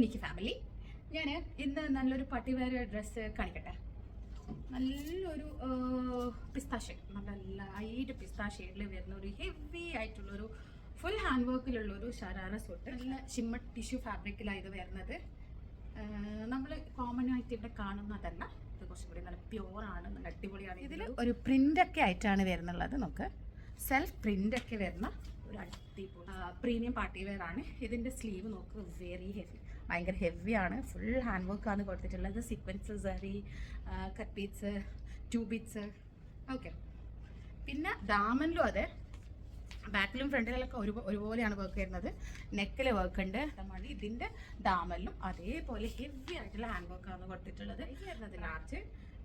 Nikki family. ഞാൻ ഇന്ന് നല്ലൊരു പാർട്ടി വെയർ ഡ്രസ്സ് കാണിക്കട്ടെ. നല്ലൊരു പിസ്താ ഷെയ്ഡ്, നല്ല ലൈറ്റ് പിസ്താ ഷെയ്ഡിൽ വരുന്ന ഒരു ഹെവി ആയിട്ടുള്ളൊരു ഫുൾ ഹാൻഡ് വർക്കിലുള്ളൊരു ഷരാറ സൂട്ട്. നല്ല ഷിമ്മർ ടിഷ്യൂ ഫാബ്രിക്കിലാണ് ഇത് വരുന്നത്. നമ്മൾ കോമൺ ആയിട്ട് ഇവിടെ കാണുന്നതല്ല, ഇത് കുറച്ചും കൂടി നല്ല പ്യുവറാണ്, നല്ല അടിപൊളിയാണ്. ഇതിൽ ഒരു പ്രിൻ്റൊക്കെ ആയിട്ടാണ് വരുന്നുള്ളത്. നമുക്ക് സെൽഫ് പ്രിൻ്റൊക്കെ വരുന്ന ഒരു അടിപൊളി പ്രീമിയം പാർട്ടി വെയർ ആണ്. ഇതിൻ്റെ സ്ലീവ് നോക്ക്, വെരി ഹെവി, ഭയങ്കര ഹെവിയാണ്. ഫുൾ ഹാൻഡ് വർക്കാണ് കൊടുത്തിട്ടുള്ളത്. Sequence, sorry, cut beats, two beats. Okay, പിന്നെ ദാമനിലും അതെ, ബാക്കിലും ഫ്രണ്ടിലൊക്കെ ഒരുപോലെയാണ് വർക്ക് വരുന്നത്. നെക്കിൽ വർക്ക് ഉണ്ട്. ഇതിൻ്റെ ദാമനിലും അതേപോലെ ഹെവി ആയിട്ടുള്ള ഹാൻഡ് വർക്കാണ് കൊടുത്തിട്ടുള്ളത്. വരുന്നത് ലാർജ്,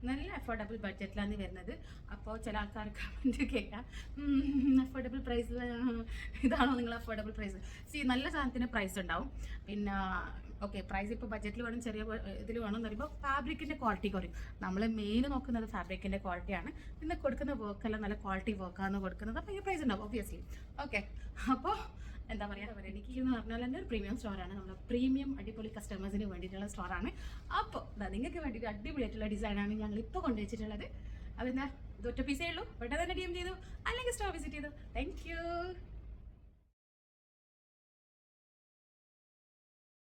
നല്ല അഫോർഡബിൾ ബഡ്ജറ്റിലാണ് വരുന്നത്. അപ്പോൾ ചില ആൾക്കാർ കമൻറ്റ് കേൾക്കാം, അഫോർഡബിൾ പ്രൈസ് ഇതാണോ നിങ്ങൾ അഫോർഡബിൾ പ്രൈസ്? നല്ല സാധനത്തിന് പ്രൈസ് ഉണ്ടാവും. പിന്നെ ഓക്കെ, പ്രൈസ് ഇപ്പോൾ ബഡ്ജറ്റിൽ വേണം, ചെറിയ ഇതിൽ വേണം എന്ന് പറയുമ്പോൾ ഫാബ്രിക്കിൻ്റെ ക്വാളിറ്റി കുറയും. നമ്മൾ മെയിൻ നോക്കുന്നത് ഫാബ്രിക്കിൻ്റെ ക്വാളിറ്റിയാണ്. പിന്നെ കൊടുക്കുന്ന വർക്കെല്ലാം നല്ല ക്വാളിറ്റി വർക്കാണ് കൊടുക്കുന്നത്. അപ്പോൾ ഈ പ്രൈസ് ഉണ്ടാവും ഒബ്വിയസ്ലി. ഓക്കെ, അപ്പോൾ എന്താ പറയുക, എനിക്ക് എന്ന് പറഞ്ഞാൽ തന്നെ ഒരു പ്രീമിയം സ്റ്റോറാണ്. നമ്മൾ പ്രീമിയം അടിപൊളി കസ്റ്റമേഴ്സിന് വേണ്ടിയിട്ടുള്ള സ്റ്റോറാണ്. അപ്പോൾ നിങ്ങൾക്ക് വേണ്ടിയിട്ട് അടിപൊളിയായിട്ടുള്ള ഡിസൈനാണ് ഞങ്ങൾ ഇപ്പോൾ കൊണ്ടുവച്ചിട്ടുള്ളത്. അപ്പോൾ എന്താ, ഇത് ഒറ്റ പീസേ ഉള്ളൂ. പെട്ടെന്ന് തന്നെ DM ചെയ്തു, അല്ലെങ്കിൽ സ്റ്റോർ വിസിറ്റ് ചെയ്തു. Thank you.